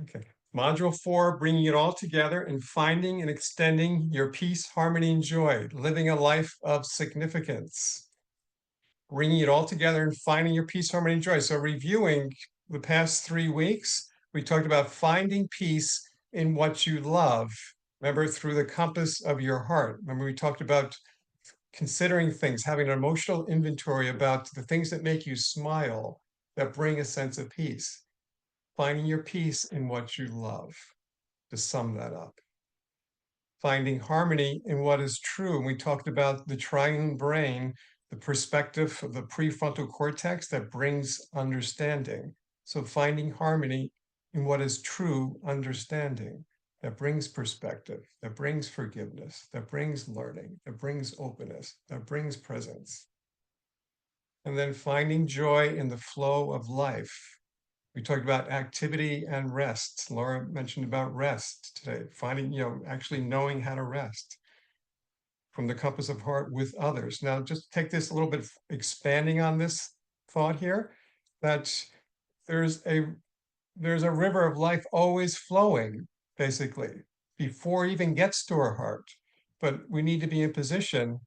Okay. Module 4, bringing it all together and finding and extending your peace, harmony, and joy, living a life of significance. Bringing it all together and finding your peace, harmony, and joy. So reviewing the past 3 weeks, we talked about finding peace in what you love. Remember, through the compass of your heart. Remember, we talked about considering things, having an emotional inventory about the things that make you smile, that bring a sense of peace. Finding your peace in what you love, to sum that up. Finding harmony in what is true. And we talked about the triune brain, the perspective of the prefrontal cortex that brings understanding. So finding harmony in what is true understanding, that brings perspective, that brings forgiveness, that brings learning, that brings openness, that brings presence. And then finding joy in the flow of life. We talked about activity and rest. Laura mentioned about rest today, finding, actually knowing how to rest from the compass of heart with others. Now, just take this a little bit, expanding on this thought here, that there's a river of life always flowing, basically, before it even gets to our heart. But we need to be in position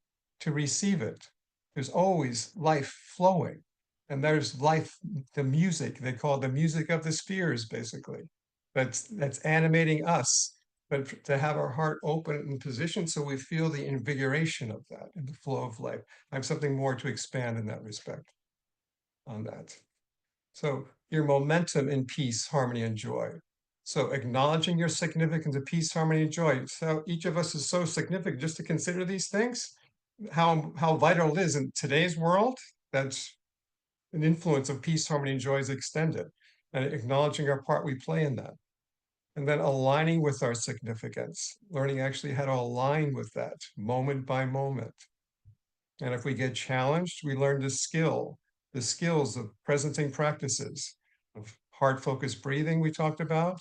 to receive it. There's always life flowing. And there's life, the music, they call it the music of the spheres, basically. That's animating us, but to have our heart open and positioned so we feel the invigoration of that and the flow of life. I have something more to expand in that respect on that. So your momentum in peace, harmony, and joy. So acknowledging your significance of peace, harmony, and joy. So each of us is so significant. Just to consider these things, how vital it is in today's world. That's an influence of peace, harmony, and joy is extended, and acknowledging our part we play in that. And then aligning with our significance, learning actually how to align with that moment by moment. And if we get challenged, we learn the skills of presencing practices, of heart-focused breathing we talked about.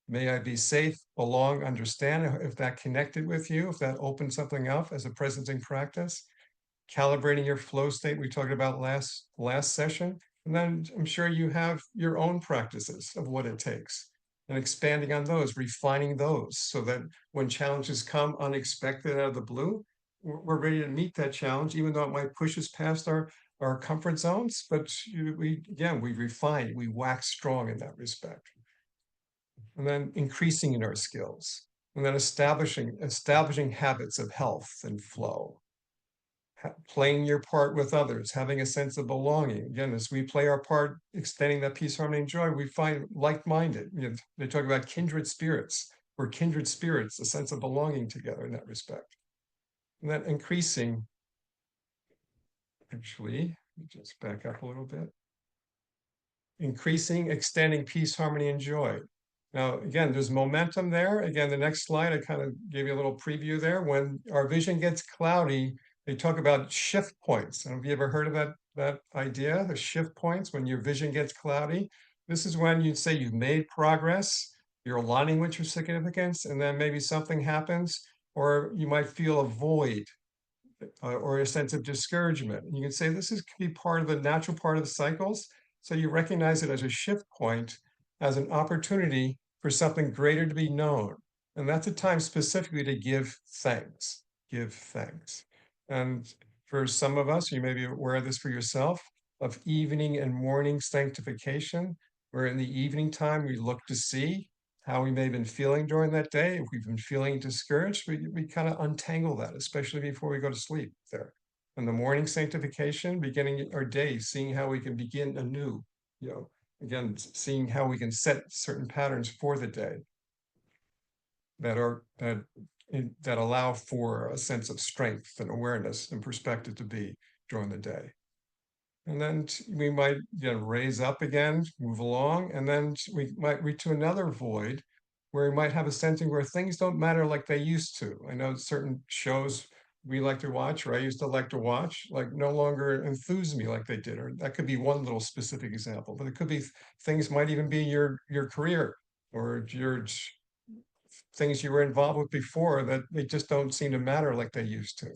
May I be safe, belong, understand, if that connected with you, if that opened something up as a presencing practice. Calibrating your flow state we talked about last session. And then I'm sure you have your own practices of what it takes and expanding on those, refining those so that when challenges come unexpected out of the blue, we're ready to meet that challenge, even though it might push us past our comfort zones. But we refine, we wax strong in that respect. And then increasing in our skills, and then establishing habits of health and flow, playing your part with others, having a sense of belonging. Again, as we play our part, extending that peace, harmony, and joy, we find like-minded. They talk about kindred spirits. We're kindred spirits, a sense of belonging together in that respect. And then increasing, actually, just back up a little bit. Increasing, extending peace, harmony, and joy. Now, again, there's momentum there. Again, the next slide, I kind of gave you a little preview there. When our vision gets cloudy, they talk about shift points. Have you ever heard of that idea, the shift points, when your vision gets cloudy? This is when you'd say you've made progress, you're aligning with your significance, and then maybe something happens, or you might feel a void or a sense of discouragement. And you can say this can be part of the natural part of the cycles. So you recognize it as a shift point, as an opportunity for something greater to be known. And that's a time specifically to give thanks. Give thanks. And for some of us, you may be aware of this for yourself, of evening and morning sanctification, where in the evening time we look to see how we may have been feeling during that day. If we've been feeling discouraged, we kind of untangle that, especially before we go to sleep there. In the morning sanctification, beginning our day, seeing how we can begin anew, again, seeing how we can set certain patterns for the day that allow for a sense of strength and awareness and perspective to be during the day. And then we might raise up again, move along, and then we might reach to another void where we might have a sensing where things don't matter like they used to. I know certain shows we like to watch, or I used to like to watch, like no longer enthuse me like they did. Or that could be one little specific example, but it could be things might even be your career or your things you were involved with before that they just don't seem to matter like they used to.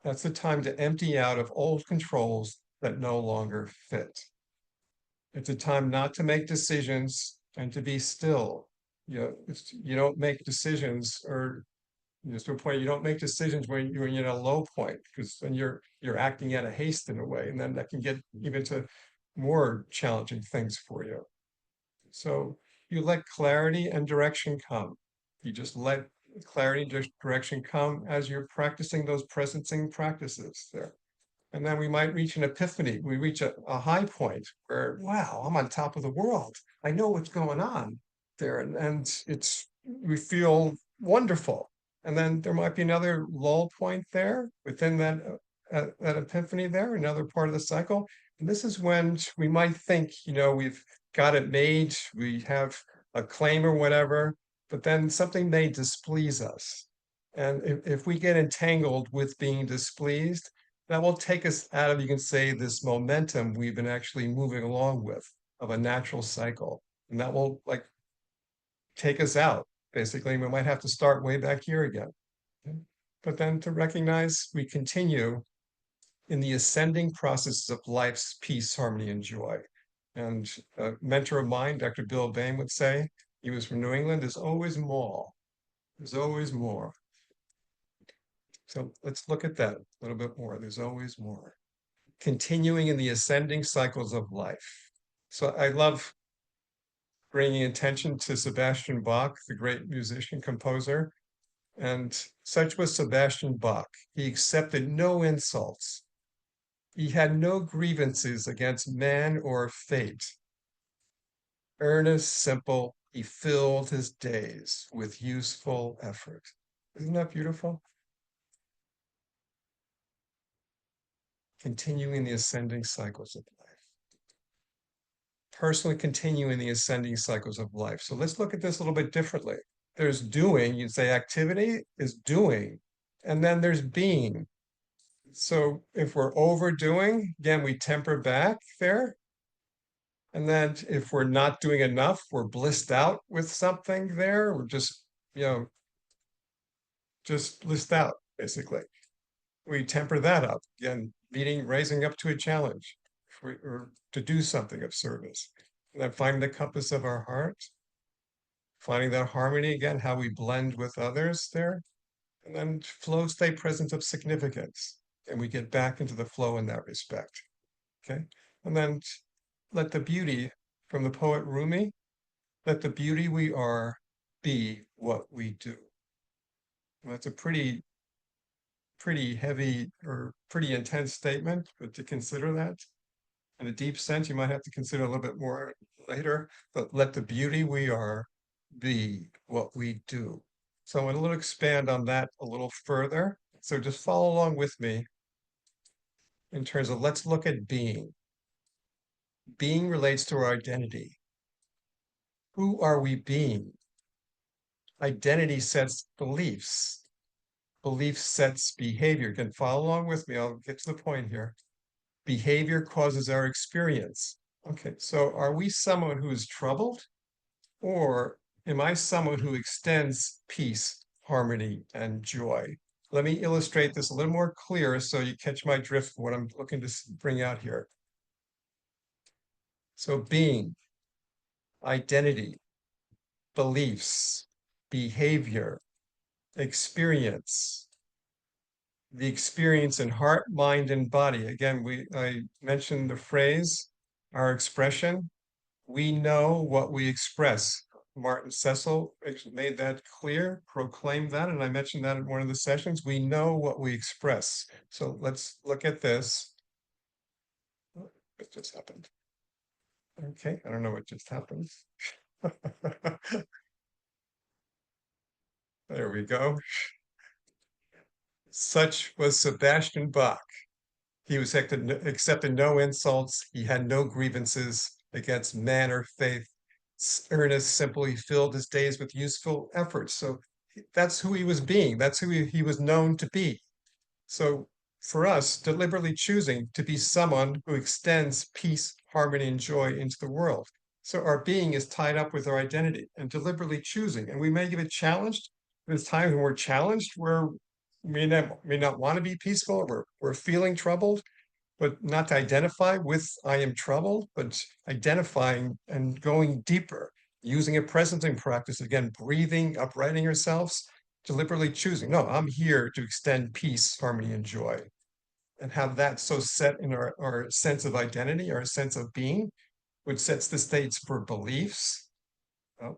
That's the time to empty out of old controls that no longer fit. It's a time not to make decisions and to be still. You don't make decisions, or to a point, you don't make decisions when you're in a low point, because then you're acting out of haste in a way, and then that can get even to more challenging things for you. So you let clarity and direction come. You just let clarity and direction come as you're practicing those presencing practices there. And then we might reach an epiphany. We reach a high point where, wow, I'm on top of the world. I know what's going on there. And we feel wonderful. And then there might be another lull point there within that epiphany there, another part of the cycle. And this is when we might think, we've got it made, we have a claim or whatever, but then something may displease us. And if we get entangled with being displeased, that will take us out of, you can say, this momentum we've been actually moving along with of a natural cycle. And that will take us out, basically. We might have to start way back here again. But then to recognize we continue in the ascending processes of life's peace, harmony, and joy. And a mentor of mine, Dr. Bill Bain, would say, he was from New England, there's always more. There's always more. So let's look at that a little bit more. There's always more. Continuing in the ascending cycles of life. So I love bringing attention to Sebastian Bach, the great musician, composer. And such was Sebastian Bach. He accepted no insults. He had no grievances against man or fate. Earnest, simple, he filled his days with useful effort. Isn't that beautiful? Continuing the ascending cycles of life. Personally continuing the ascending cycles of life. So let's look at this a little bit differently. There's doing, you'd say activity is doing, and then there's being. So if we're overdoing, again, we temper back there. And then if we're not doing enough, we're blissed out with something there. We're just blissed out, basically. We temper that up. Again, raising up to a challenge or to do something of service. And then finding the compass of our heart, finding that harmony again, how we blend with others there. And then flow, stay present of significance. And we get back into the flow in that respect. Okay. And then let the beauty from the poet Rumi, let the beauty we are be what we do. Well, that's a pretty heavy or pretty intense statement, but to consider that in a deep sense, you might have to consider a little bit more later, but let the beauty we are be what we do. So I want to expand on that a little further. So just follow along with me in terms of, let's look at being. Being relates to our identity. Who are we being? Identity sets beliefs. Belief sets behavior. You can follow along with me. I'll get to the point here. Behavior causes our experience. Okay, so are we someone who is troubled? Or am I someone who extends peace, harmony, and joy? Let me illustrate this a little more clear so you catch my drift of what I'm looking to bring out here. So being, identity, beliefs, behavior, experience, the experience in heart, mind, and body. Again, I mentioned the phrase, our expression. We know what we express. Martin Cecil made that clear, proclaimed that, and I mentioned that in one of the sessions. We know what we express. So let's look at this. What just happened? Okay, I don't know what just happened. There we go. Such was Sebastian Bach. He was accepted no insults. He had no grievances against man or faith. Earnest, simply filled his days with useful efforts. So that's who he was being. That's who he was known to be. So for us, deliberately choosing to be someone who extends peace, harmony, and joy into the world. So our being is tied up with our identity and deliberately choosing. And we may get challenged. There's times when we're challenged where we may not want to be peaceful, or we're feeling troubled, but not to identify with I am troubled, but identifying and going deeper. using a presencing practice, again, breathing, uprighting yourselves, deliberately choosing, no, I'm here to extend peace, harmony, and joy, and have that so set in our sense of identity, our sense of being, which sets the stage for beliefs, oh,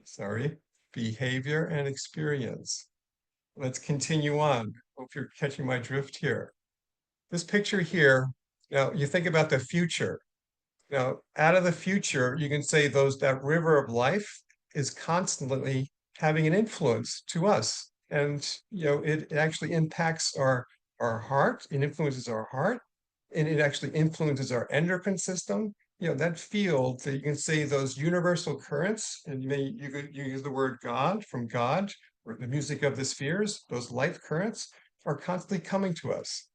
sorry, behavior, and experience. Let's continue on. Hope you're catching my drift here. This picture here, now you think about the future. Now, out of the future, you can say that river of life is constantly having an influence to us. And it actually impacts our heart, it influences our heart, and it actually influences our endocrine system. That field that you can say those universal currents, and you could use the word God, from God, or the music of the spheres, those life currents are constantly coming to us.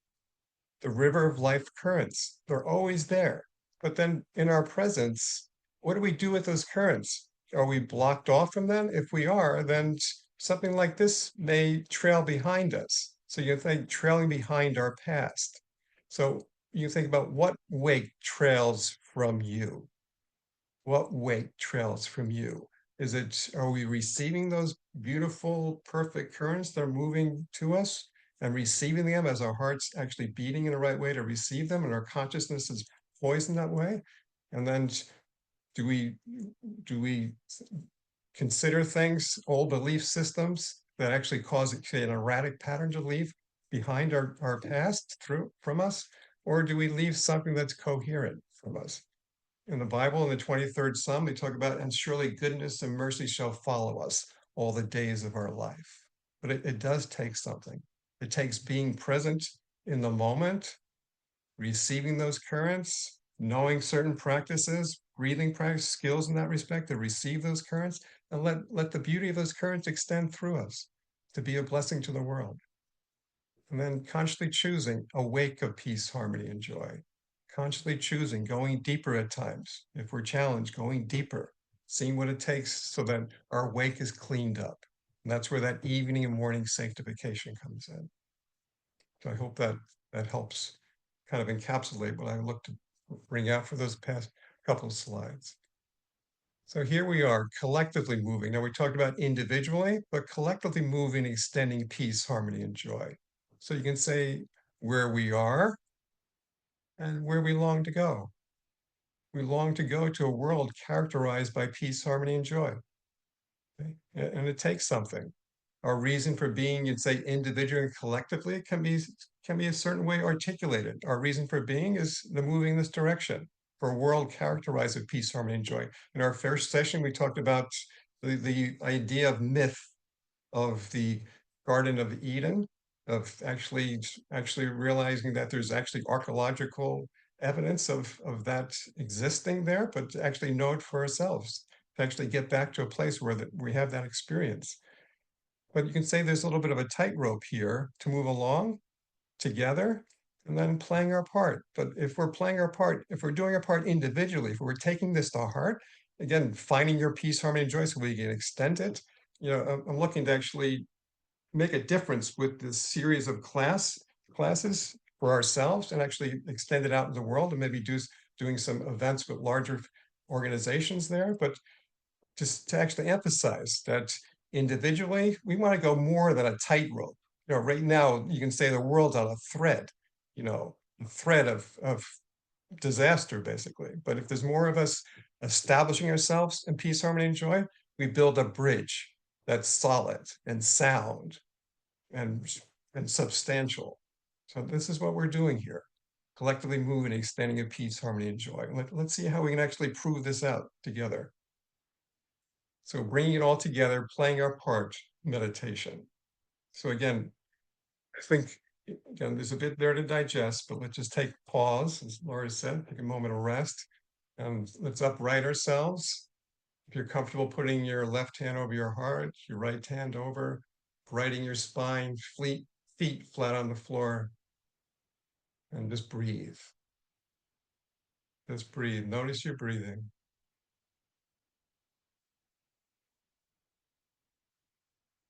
The river of life currents, they're always there. But then in our presence, what do we do with those currents? Are we blocked off from them? If we are, then something like this may trail behind us. So you think trailing behind our past. So you think about what wake trails from you. What wake trails from you? Are we receiving those beautiful, perfect currents that are moving to us and receiving them as our heart's actually beating in the right way to receive them and our consciousness is poised in that way? And then do we consider things, old belief systems that actually cause an erratic pattern to leave behind our past from us? Or do we leave something that's coherent from us? In the Bible, in the 23rd Psalm, they talk about, and surely goodness and mercy shall follow us all the days of our life. But it does take something. It takes being present in the moment, receiving those currents, knowing certain practices, breathing practice skills in that respect to receive those currents, and let the beauty of those currents extend through us to be a blessing to the world. And then consciously choosing a wake of peace, harmony, and joy. Consciously choosing, going deeper at times. If we're challenged, going deeper, seeing what it takes so that our wake is cleaned up. And that's where that evening and morning sanctification comes in. So I hope that helps kind of encapsulate what I look to bring out for those past couple of slides. So here we are, collectively moving. Now we talked about individually, but collectively moving, extending peace, harmony, and joy. So you can say where we are and where we long to go. We long to go to a world characterized by peace, harmony, and joy. Okay? And it takes something. Our reason for being, you'd say individually and collectively, can be a certain way articulated. Our reason for being is the moving in this direction for a world characterized with peace, harmony, and joy. In our first session, we talked about the idea of myth of the Garden of Eden, of actually realizing that there's actually archaeological evidence of that existing there, but to actually know it for ourselves, to actually get back to a place where we have that experience. But you can say there's a little bit of a tightrope here to move along together and then playing our part. But if we're playing our part, if we're doing our part individually, if we're taking this to heart, again, finding your peace, harmony, and joy so we can extend it. I'm looking to actually make a difference with this series of classes for ourselves and actually extend it out in the world and maybe doing some events with larger organizations there. But just to actually emphasize that individually, we want to go more than a tightrope. Right now, you can say the world's on a thread, a thread of disaster, basically. But if there's more of us establishing ourselves in peace, harmony, and joy, we build a bridge that's solid and sound and substantial. So this is what we're doing here. Collectively moving, extending in peace, harmony, and joy. Let's see how we can actually prove this out together. So bringing it all together, playing our part, meditation. So again, I think, again, there's a bit there to digest, but let's just take pause, as Laura said, take a moment of rest, and let's upright ourselves. If you're comfortable putting your left hand over your heart, your right hand over, righting your spine, feet flat on the floor, and just breathe. Just breathe. Notice your breathing.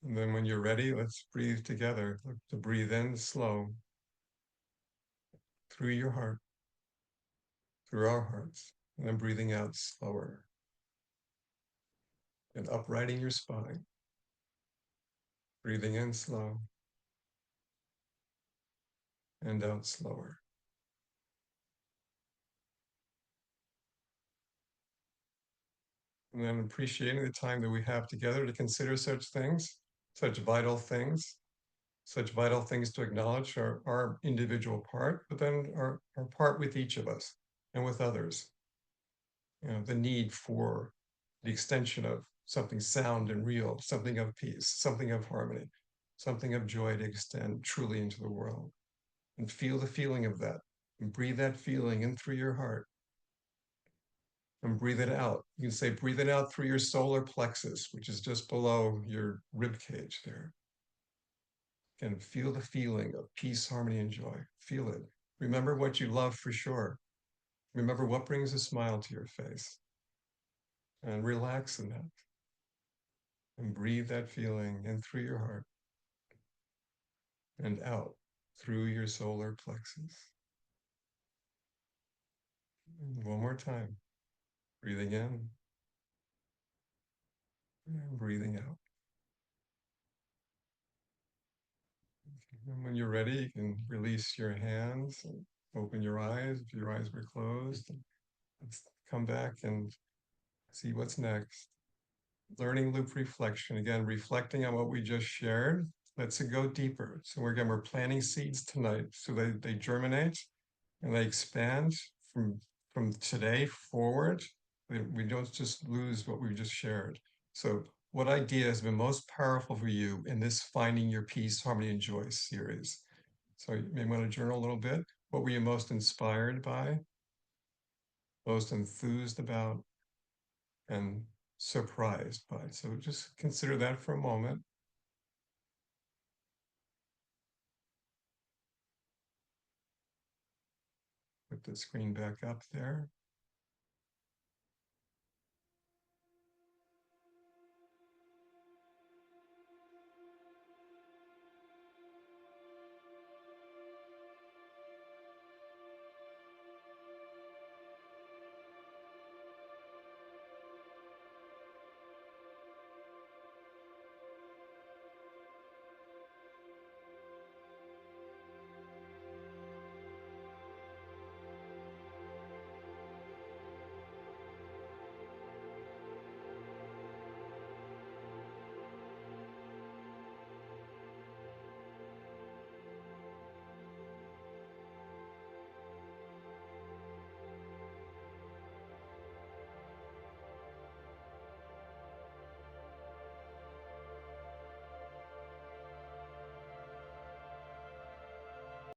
And then when you're ready, let's breathe together. Look to breathe in slow through your heart, through our hearts, and then breathing out slower. and uprighting your spine. Breathing in slow and out slower. And then appreciating the time that we have together to consider such things, such vital things, to acknowledge our individual part, but then our part with each of us and with others. You know, the need for the extension of something sound and real, something of peace, something of harmony, something of joy to extend truly into the world. And feel the feeling of that. And breathe that feeling in through your heart. And breathe it out. You can say, breathe it out through your solar plexus, which is just below your rib cage there. And feel the feeling of peace, harmony, and joy. Feel it. Remember what you love for sure. Remember what brings a smile to your face. And relax in that. And breathe that feeling in through your heart and out through your solar plexus. And one more time. Breathing in and breathing out. And when you're ready, you can release your hands and open your eyes if your eyes were closed. Let's come back and see what's next. Learning loop reflection. Again, reflecting on what we just shared. Let's go deeper. So we're planting seeds tonight so they germinate and they expand from today forward. We don't just lose what we just shared. So what idea has been most powerful for you in this Finding Your Peace, Harmony, and Joy series? So you may want to journal a little bit. What were you most inspired by, most enthused about, and surprised by? So just consider that for a moment. Put the screen back up there.